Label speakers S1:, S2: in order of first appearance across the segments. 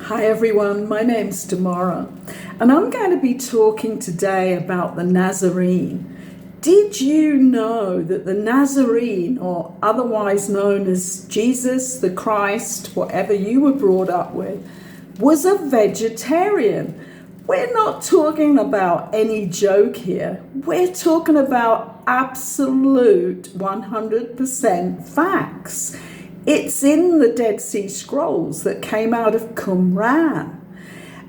S1: Hi everyone, my name's Tamara, and I'm going to be talking today about the Nazarene. Did you know that the Nazarene, or otherwise known as Jesus, the Christ, whatever you were brought up with, was a vegetarian? We're not talking about any joke here. We're talking about absolute 100% facts. It's in the Dead Sea Scrolls that came out of Qumran.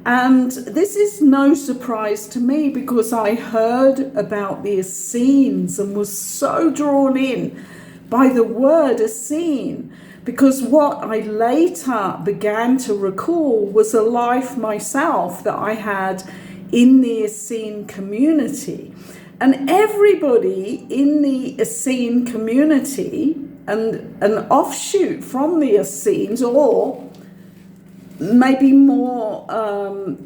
S1: And this is no surprise to me because I heard about the Essenes and was so drawn in by the word Essene, because what I later began to recall was a life myself that I had in the Essene community. And everybody in the Essene community, and an offshoot from the Essenes, or maybe more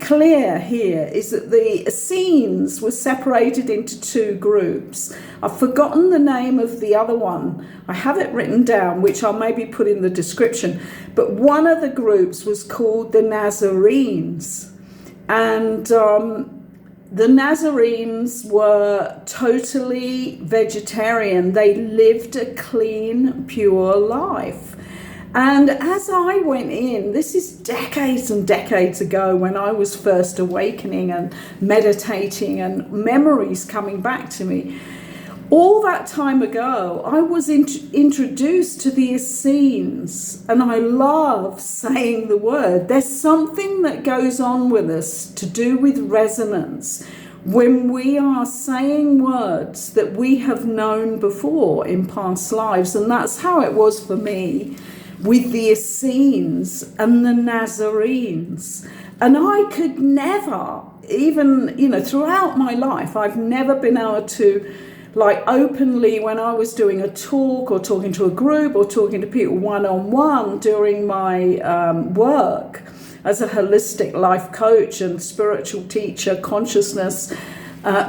S1: clear here, is that the Essenes were separated into two groups. I've forgotten the name of the other one. I have it written down, which I'll maybe put in the description. But one of the groups was called the Nazarenes. And the Nazarenes were totally vegetarian. They lived a clean, pure life. And as I went in, this is decades and decades ago when I was first awakening and meditating and memories coming back to me. All that time ago, I was introduced to the Essenes, and I love saying the word. There's something that goes on with us to do with resonance when we are saying words that we have known before in past lives, and that's how it was for me with the Essenes and the Nazarenes. And I could never, even, throughout my life, I've never been able to, openly, when I was doing a talk or talking to a group or talking to people one-on-one during my work as a holistic life coach and spiritual teacher, consciousness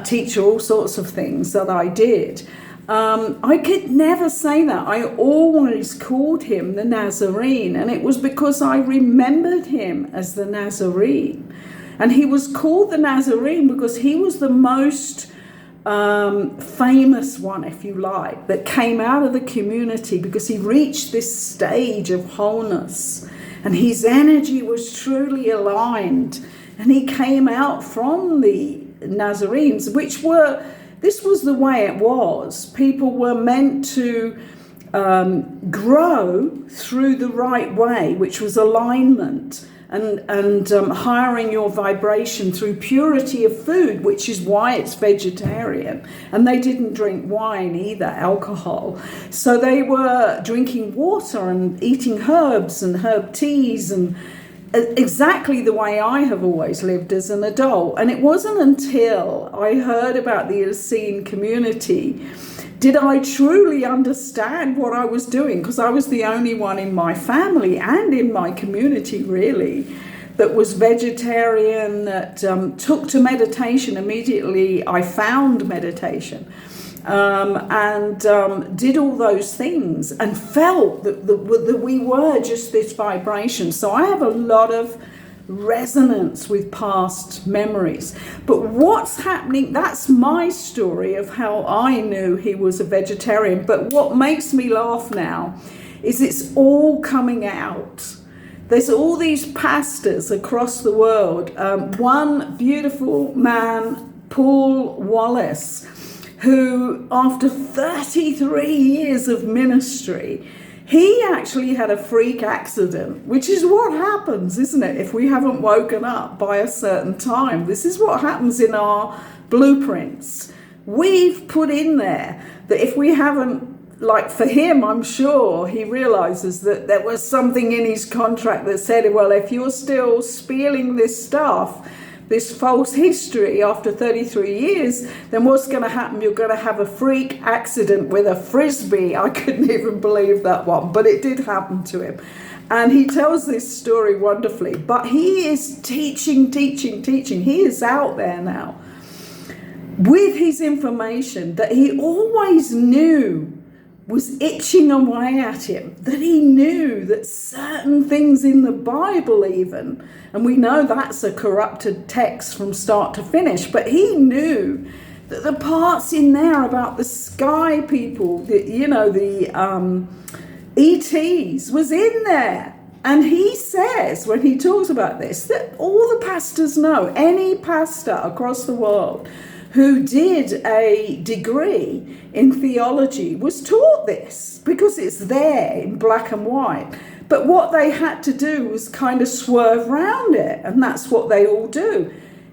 S1: teacher, all sorts of things that I did. I could never say that. I always called him the Nazarene, and it was because I remembered him as the Nazarene. And he was called the Nazarene because he was the most famous one, if you like, that came out of the community because he reached this stage of wholeness and his energy was truly aligned, and he came out from the Nazarenes, this was the way it was. People were meant to grow through the right way, which was alignment and hiring your vibration through purity of food, which is why it's vegetarian. And they didn't drink wine either, alcohol. So they were drinking water and eating herbs and herb teas, and exactly the way I have always lived as an adult. And it wasn't until I heard about the Essene community did I truly understand what I was doing, because I was the only one in my family and in my community really that was vegetarian, that took to meditation immediately. I found meditation and did all those things and felt that we were just this vibration. So I have a lot of resonance with past memories. But what's happening, that's my story of how I knew he was a vegetarian. But what makes me laugh now is it's all coming out. There's all these pastors across the world. One beautiful man, Paul Wallace, who after 33 years of ministry, he actually had a freak accident, which is what happens, isn't it, if we haven't woken up by a certain time. This is what happens in our blueprints. We've put in there that if we haven't, for him, I'm sure he realizes that there was something in his contract that said, well, if you're still spieling this stuff, this false history after 33 years, then what's going to happen? You're going to have a freak accident with a frisbee. I couldn't even believe that one, but it did happen to him. And he tells this story wonderfully, but he is teaching. He is out there now with his information that he always knew was itching away at him, that he knew that certain things in the Bible even, and we know that's a corrupted text from start to finish, but he knew that the parts in there about the sky people, the ETs was in there. And he says, when he talks about this, that all the pastors know, any pastor across the world who did a degree in theology was taught this, because it's there in black and white. But what they had to do was kind of swerve round it, and that's what they all do.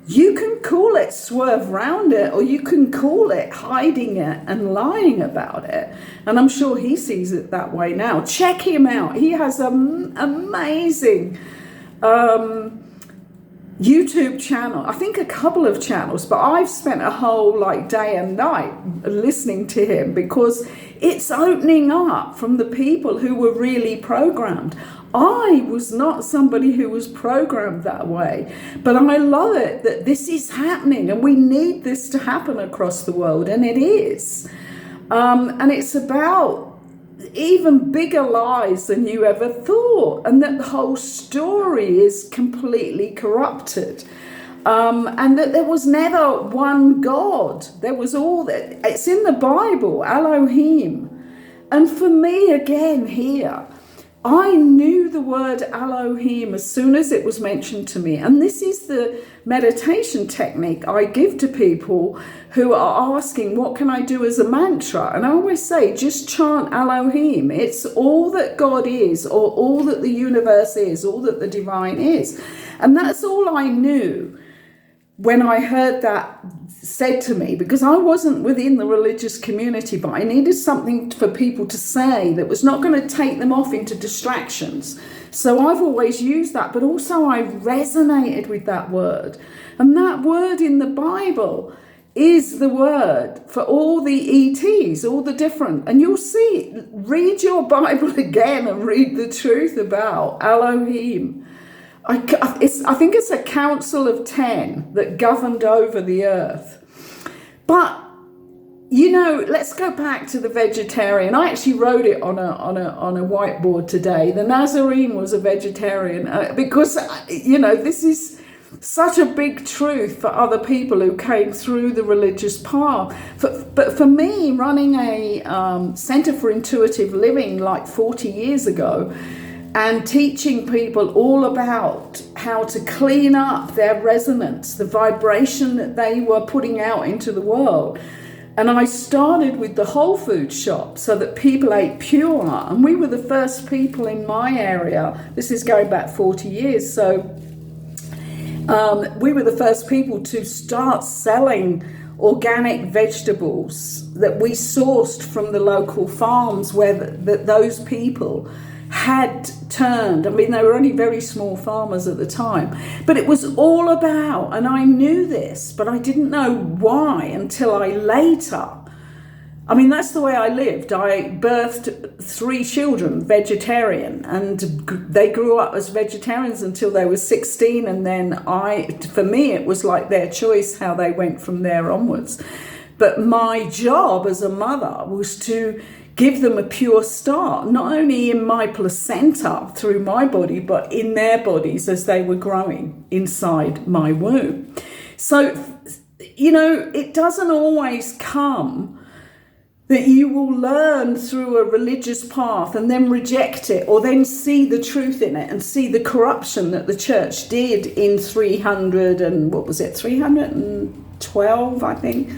S1: You can call it swerve round it, or you can call it hiding it and lying about it. And I'm sure he sees it that way now. Check him out. He has an amazing YouTube channel. I think a couple of channels, but I've spent a whole day and night listening to him, because it's opening up from the people who were really programmed. I was not somebody who was programmed that way, but I love it that this is happening, and we need this to happen across the world, and it is. And it's about even bigger lies than you ever thought, and that the whole story is completely corrupted. And that there was never one God. There was all that. It's in the Bible, Elohim. And for me, again, here, I knew the word Elohim as soon as it was mentioned to me. And this is the meditation technique I give to people who are asking, what can I do as a mantra? And I always say, just chant Elohim. It's all that God is, or all that the universe is, all that the divine is. And that's all I knew when I heard that said to me, because I wasn't within the religious community, but I needed something for people to say that was not going to take them off into distractions. So I've always used that, but also I resonated with that word. And that word in the Bible is the word for all the ETs, all the different. And you'll see, read your Bible again and read the truth about Elohim. I think it's a council of 10 that governed over the earth. But, let's go back to the vegetarian. I actually wrote it on a whiteboard today. The Nazarine was a vegetarian because, this is such a big truth for other people who came through the religious path. But for me, running a Center for Intuitive Living 40 years ago, and teaching people all about how to clean up their resonance, the vibration that they were putting out into the world. And I started with the whole food shop so that people ate pure. And we were the first people in my area. This is going back 40 years. So we were the first people to start selling organic vegetables that we sourced from the local farms where those people had turned. They were only very small farmers at the time, but it was all about, and I knew this, but I didn't know why until I later. That's the way I lived. I birthed 3 children, vegetarian, and they grew up as vegetarians until they were 16. And then for me, it was like their choice how they went from there onwards. But my job as a mother was to give them a pure start, not only in my placenta through my body, but in their bodies as they were growing inside my womb. So, it doesn't always come that you will learn through a religious path and then reject it, or then see the truth in it and see the corruption that the church did in 312, I think.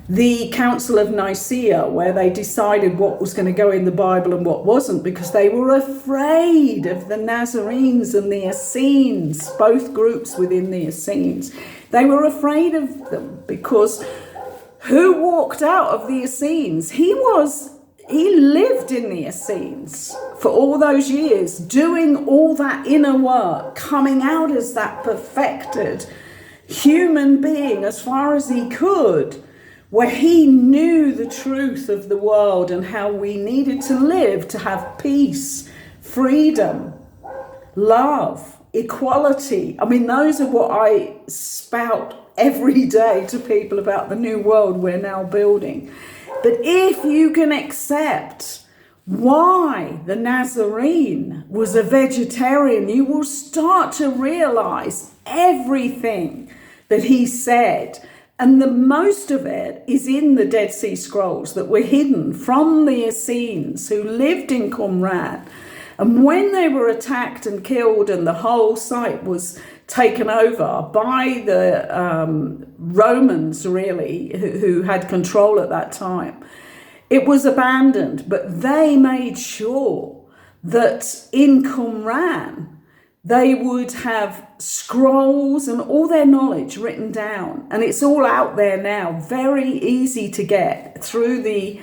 S1: The Council of Nicaea, where they decided what was going to go in the Bible and what wasn't, because they were afraid of the Nazarenes and the Essenes, both groups within the Essenes. They were afraid of them because who walked out of the Essenes? He lived in the Essenes for all those years, doing all that inner work, coming out as that perfected human being as far as he could, where he knew the truth of the world and how we needed to live to have peace, freedom, love, equality. Those are what I spout every day to people about the new world we're now building. But if you can accept why the Nazarene was a vegetarian, you will start to realize everything that he said. And the most of it is in the Dead Sea Scrolls that were hidden from the Essenes who lived in Qumran. And when they were attacked and killed and the whole site was taken over by the Romans, really, who had control at that time, it was abandoned. But they made sure that in Qumran, they would have scrolls and all their knowledge written down. And it's all out there now, very easy to get through the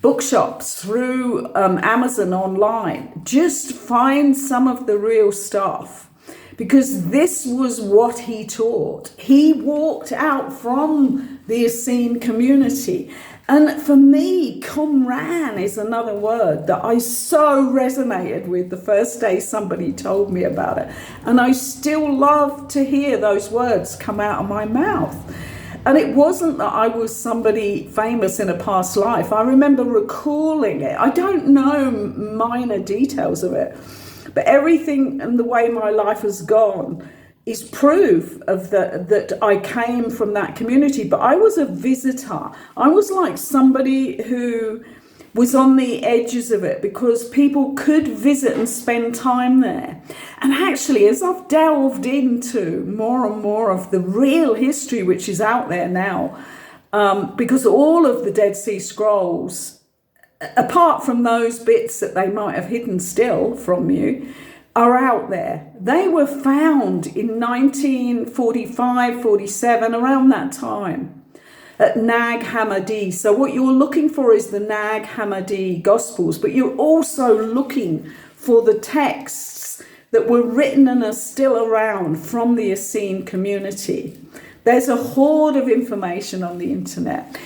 S1: bookshops, through Amazon online. Just find some of the real stuff, because this was what he taught. He walked out from the Essene community. And for me, Qumran is another word that I so resonated with the first day somebody told me about it. And I still love to hear those words come out of my mouth. And it wasn't that I was somebody famous in a past life. I remember recalling it. I don't know minor details of it, but everything and the way my life has gone is proof of that I came from that community. But I was a visitor. I was like somebody who was on the edges of it, because people could visit and spend time there. And actually, as I've delved into more and more of the real history which is out there now, because all of the Dead Sea Scrolls, apart from those bits that they might have hidden still from you, are out there. They were found in 1945, 47, around that time, at Nag Hammadi. So what you're looking for is the Nag Hammadi Gospels, but you're also looking for the texts that were written and are still around from the Essene community. There's a hoard of information on the internet.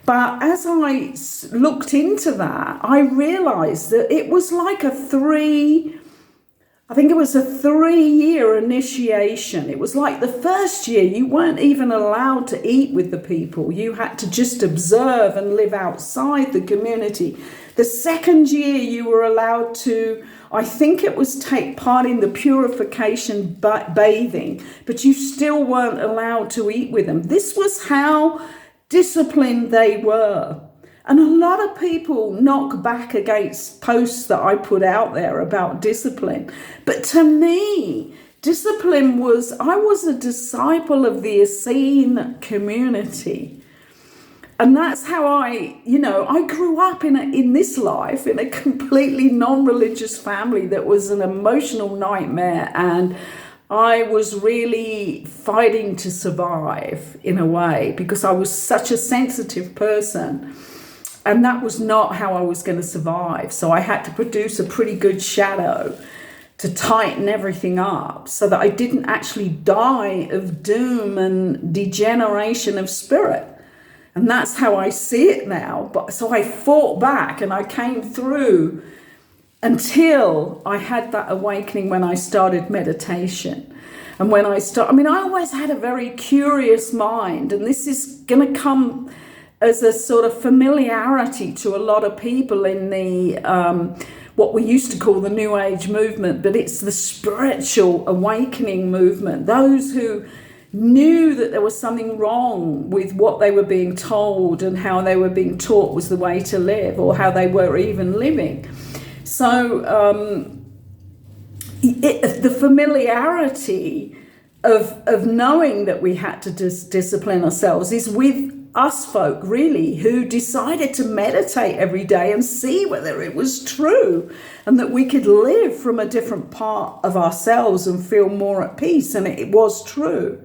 S1: But as I looked into that, I realized that it was like a 3-year initiation. It was like the first year you weren't even allowed to eat with the people. You had to just observe and live outside the community. The second year you were allowed to, I think it was, take part in the purification bathing, but you still weren't allowed to eat with them. This was how disciplined they were. And a lot of people knock back against posts that I put out there about discipline. But to me, discipline was, I was a disciple of the Essene community. And that's how I grew up in this life, in a completely non-religious family that was an emotional nightmare. And I was really fighting to survive in a way, because I was such a sensitive person. And that was not how I was going to survive. So I had to produce a pretty good shadow to tighten everything up so that I didn't actually die of doom and degeneration of spirit. And that's how I see it now. But so I fought back and I came through until I had that awakening when I started meditation. And when I always had a very curious mind, and this is going to come as a sort of familiarity to a lot of people in the what we used to call the New Age movement, but it's the spiritual awakening movement. Those who knew that there was something wrong with what they were being told and how they were being taught was the way to live, or how they were even living. So the familiarity of knowing that we had to discipline ourselves is with us folk, really, who decided to meditate every day and see whether it was true, and that we could live from a different part of ourselves and feel more at peace. And it was true.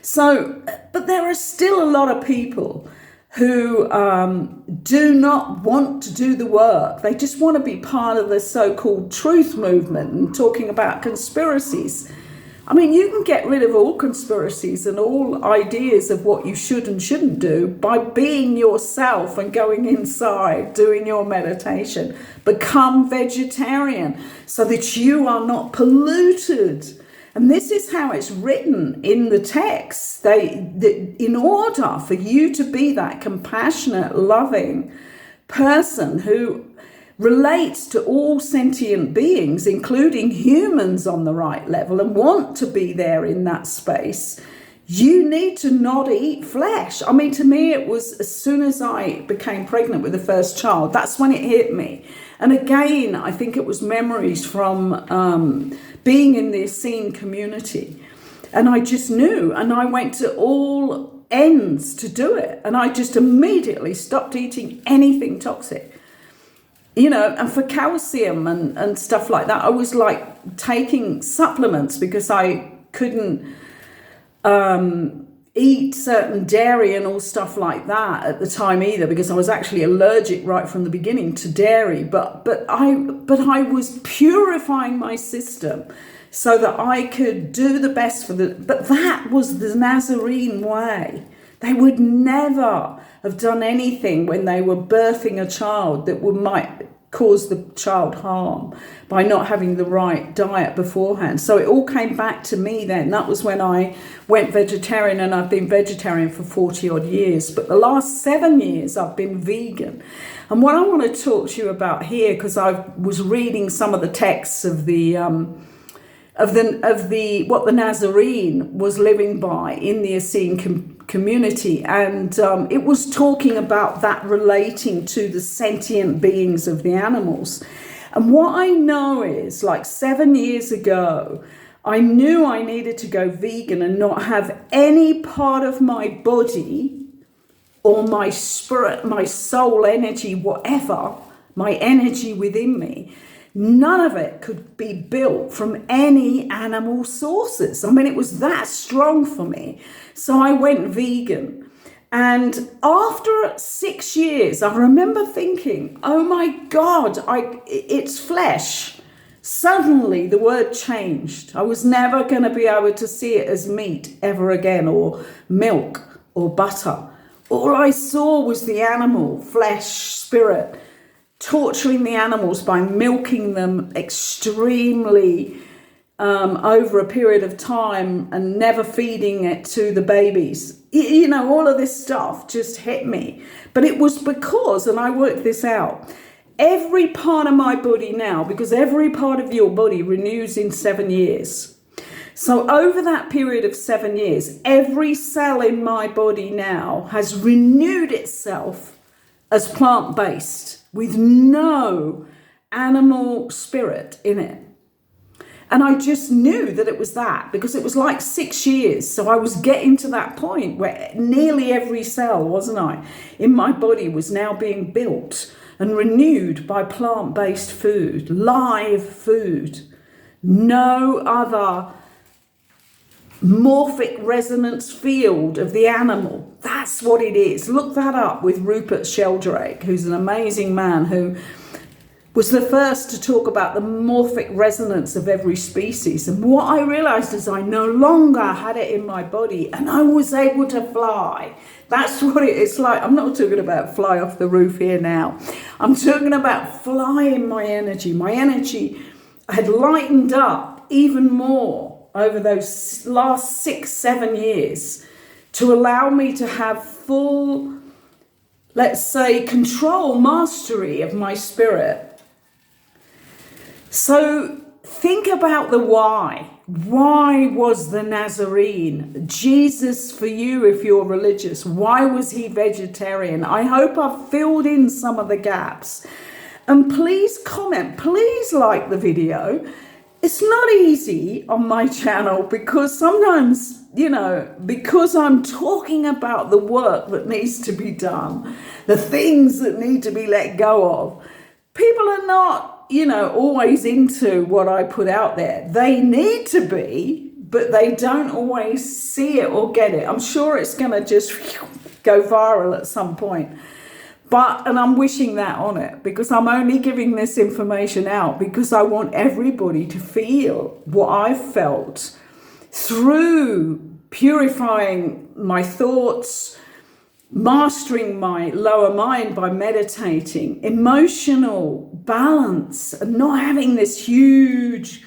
S1: So, but there are still a lot of people who do not want to do the work. They just want to be part of the so-called truth movement and talking about conspiracies. I mean, you can get rid of all conspiracies and all ideas of what you should and shouldn't do by being yourself and going inside, doing your meditation. Become vegetarian so that you are not polluted And this is how it's written in the text. In order for you to be that compassionate, loving person who relates to all sentient beings, including humans on the right level, and want to be there in that space, you need to not eat flesh. I mean, to me, it was as soon as I became pregnant with the first child, that's when it hit me. And again, I think it was memories from being in the Essene community. And I just knew, and I went to all ends to do it. And I just immediately stopped eating anything toxic. You know, and for calcium and stuff like that, I was like taking supplements because I couldn't eat certain dairy and all stuff like that at the time either, because I was actually allergic right from the beginning to dairy. But I was purifying my system so that I could do the best for but that was the Nazarene way. They would never have done anything when they were birthing a child that might cause the child harm by not having the right diet beforehand. So it all came back to me then. That was when I went vegetarian, and I've been vegetarian for 40 odd years. But the last 7 years I've been vegan. And what I want to talk to you about here, because I was reading some of the texts of what the Nazarene was living by in the Essene community, and it was talking about that relating to the sentient beings of the animals. And what I know is, like 7 years ago, I knew I needed to go vegan and not have any part of my body or my spirit, my soul energy, whatever, my energy within me, none of it could be built from any animal sources. I mean, it was that strong for me. So I went vegan. And after 6 years, I remember thinking, oh my God, it's flesh. Suddenly the word changed. I was never going to be able to see it as meat ever again, or milk or butter. All I saw was the animal, flesh, spirit, torturing the animals by milking them extremely over a period of time and never feeding it to the babies. You know, all of this stuff just hit me. But it was because, and I worked this out, every part of my body now, because every part of your body renews in 7 years. So over that period of 7 years, every cell in my body now has renewed itself as plant-based, with no animal spirit in it. And I just knew that it was that, because it was like 6 years. So I was getting to that point where nearly every cell, wasn't I, in my body was now being built and renewed by plant-based food, live food. No other morphic resonance field of the animal. That's what it is. Look that up with Rupert Sheldrake, who's an amazing man who was the first to talk about the morphic resonance of every species. And what I realized is I no longer had it in my body, and I was able to fly. That's what it's like. I'm not talking about fly off the roof here now. I'm talking about flying my energy. My energy had lightened up even more over those last 6-7 years to allow me to have full, let's say, control, mastery of my spirit. So think about the why. Why was the Nazarene Jesus for you if you're religious? Why was he vegetarian? I hope I've filled in some of the gaps. And please comment, please like the video. It's not easy on my channel because sometimes, you know, because I'm talking about the work that needs to be done, the things that need to be let go of, people are not, you know, always into what I put out there. They need to be, but they don't always see it or get it. I'm sure it's going to just go viral at some point. And I'm wishing that on it, because I'm only giving this information out because I want everybody to feel what I've felt through purifying my thoughts, mastering my lower mind by meditating, emotional balance, and not having this huge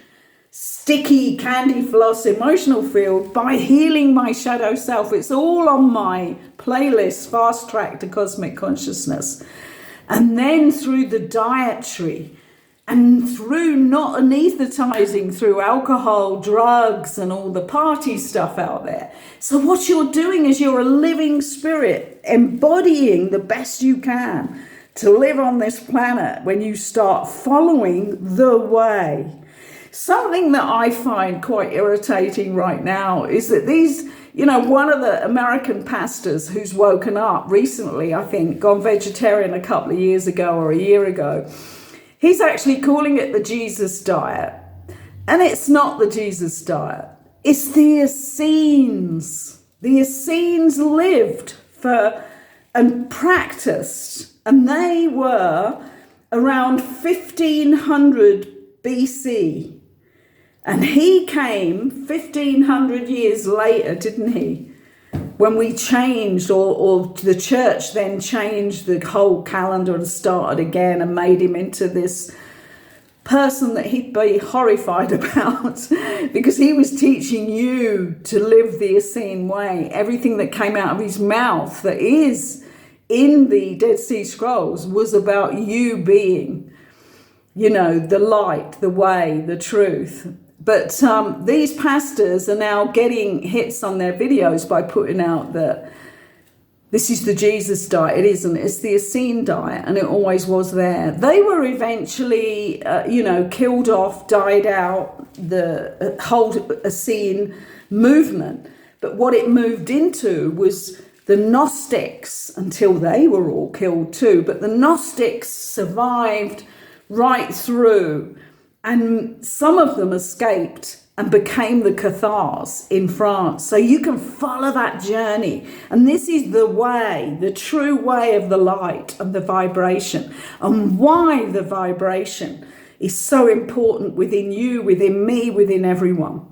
S1: sticky candy floss emotional field by healing my shadow self. It's all on my playlist, Fast Track to Cosmic Consciousness. And then through the dietary and through not anesthetizing through alcohol, drugs, and all the party stuff out there. So what you're doing is you're a living spirit, embodying the best you can to live on this planet when you start following the way. Something that I find quite irritating right now is that these, one of the American pastors who's woken up recently, I think, gone vegetarian a couple of years ago or a year ago, he's actually calling it the Jesus diet. And it's not the Jesus diet. It's the Essenes. The Essenes lived for and practiced, and they were around 1500 BC. And he came 1500 years later, didn't he? When we changed, or the church then changed the whole calendar and started again and made him into this person that he'd be horrified about because he was teaching you to live the Essene way. Everything that came out of his mouth that is in the Dead Sea Scrolls was about you being, the light, the way, the truth. But these pastors are now getting hits on their videos by putting out that this is the Jesus diet. It isn't. It's the Essene diet, and it always was there. They were eventually, killed off, died out, the whole Essene movement. But what it moved into was the Gnostics, until they were all killed too. But the Gnostics survived right through. And some of them escaped and became the Cathars in France. So you can follow that journey. And this is the way, the true way of the light and the vibration. And why the vibration is so important within you, within me, within everyone.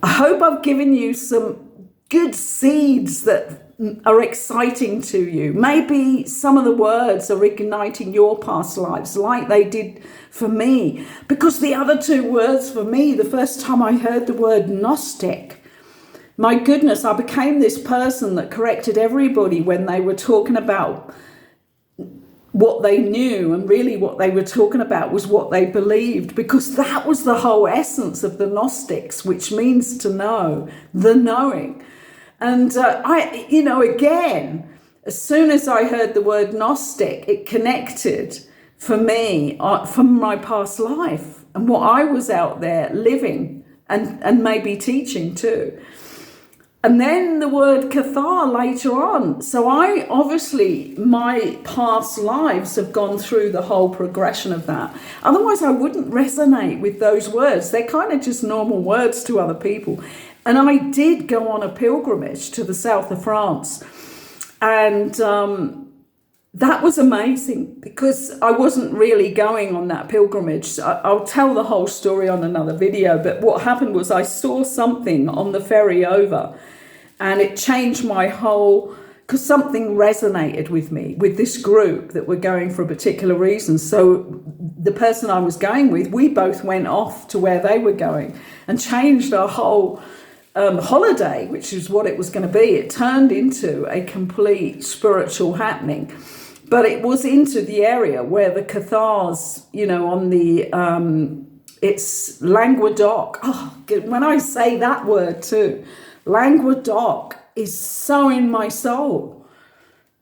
S1: I hope I've given you some good seeds that are exciting to you. Maybe some of the words are igniting your past lives like they did for me. Because the other two words for me, the first time I heard the word Gnostic, my goodness, I became this person that corrected everybody when they were talking about what they knew, and really what they were talking about was what they believed, because that was the whole essence of the Gnostics, which means to know, the knowing. And again, as soon as I heard the word Gnostic, it connected for me from my past life and what I was out there living and maybe teaching too. And then the word Cathar later on. So my past lives have gone through the whole progression of that. Otherwise, I wouldn't resonate with those words. They're kind of just normal words to other people. And I did go on a pilgrimage to the south of France. And that was amazing because I wasn't really going on that pilgrimage. I'll tell the whole story on another video. But what happened was I saw something on the ferry over, and it changed my whole, because something resonated with me, with this group that were going for a particular reason. So the person I was going with, we both went off to where they were going and changed our whole holiday, which is what it was going to be. It turned into a complete spiritual happening. But it was into the area where the Cathars, on the, it's Languedoc. Oh, when I say that word too, Languedoc is so in my soul.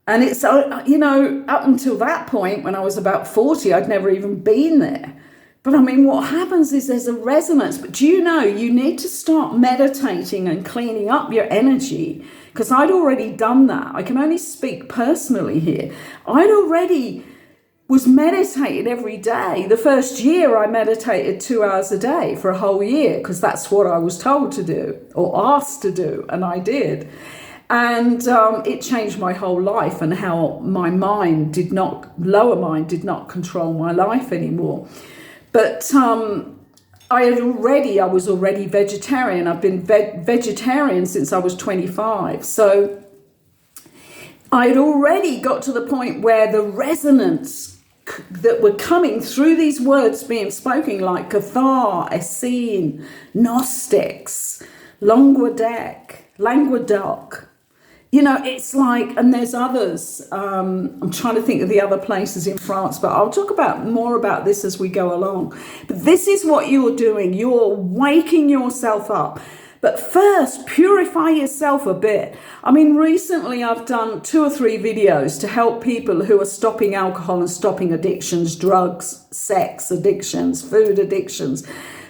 S1: And it's, up until that point, when I was about 40, I'd never even been there. But I mean, what happens is there's a resonance. But do you know, you need to start meditating and cleaning up your energy, because I'd already done that. I can only speak personally here. I'd already was meditating every day. The first year I meditated 2 hours a day for a whole year, because that's what I was told to do or asked to do, and I did. And it changed my whole life, and how my lower mind did not control my life anymore. But I was already vegetarian. I've been vegetarian since I was 25. So I had already got to the point where the resonance that were coming through these words being spoken, like Cathar, Essene, Gnostics, Languedoc. You know, it's like, and there's others. I'm trying to think of the other places in France, but I'll talk about more about this as we go along. But this is what you're doing. You're waking yourself up. But first, purify yourself a bit. I mean, recently I've done 2 or 3 videos to help people who are stopping alcohol and stopping addictions, drugs, sex addictions, food addictions,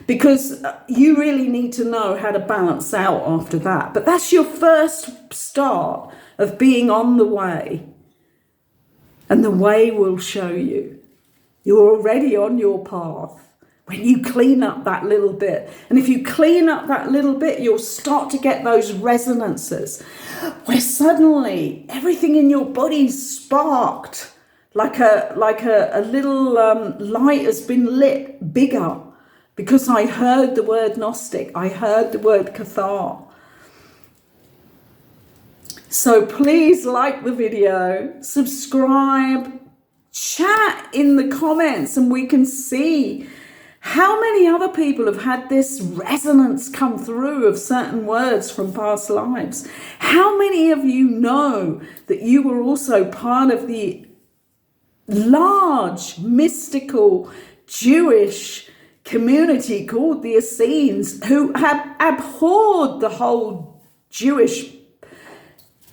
S1: because you really need to know how to balance out after that. But that's your first start of being on the way. And the way will show you. You're already on your path. When you clean up that little bit. And if you clean up that little bit, you'll start to get those resonances where suddenly everything in your body's sparked, like a little light has been lit bigger, because I heard the word Gnostic, I heard the word Cathar. So please like the video, subscribe, chat in the comments, and we can see how many other people have had this resonance come through of certain words from past lives. How many of you know that you were also part of the large mystical Jewish community called the Essenes, who had abhorred the whole Jewish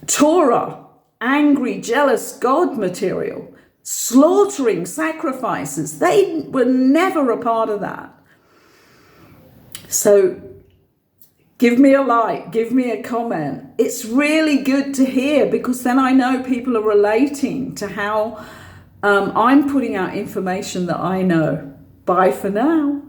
S1: Torah, angry, jealous God material, slaughtering sacrifices? They were never a part of that. So give me a like, give me a comment. It's really good to hear, because then I know people are relating to how I'm putting out information that I know. Bye for now.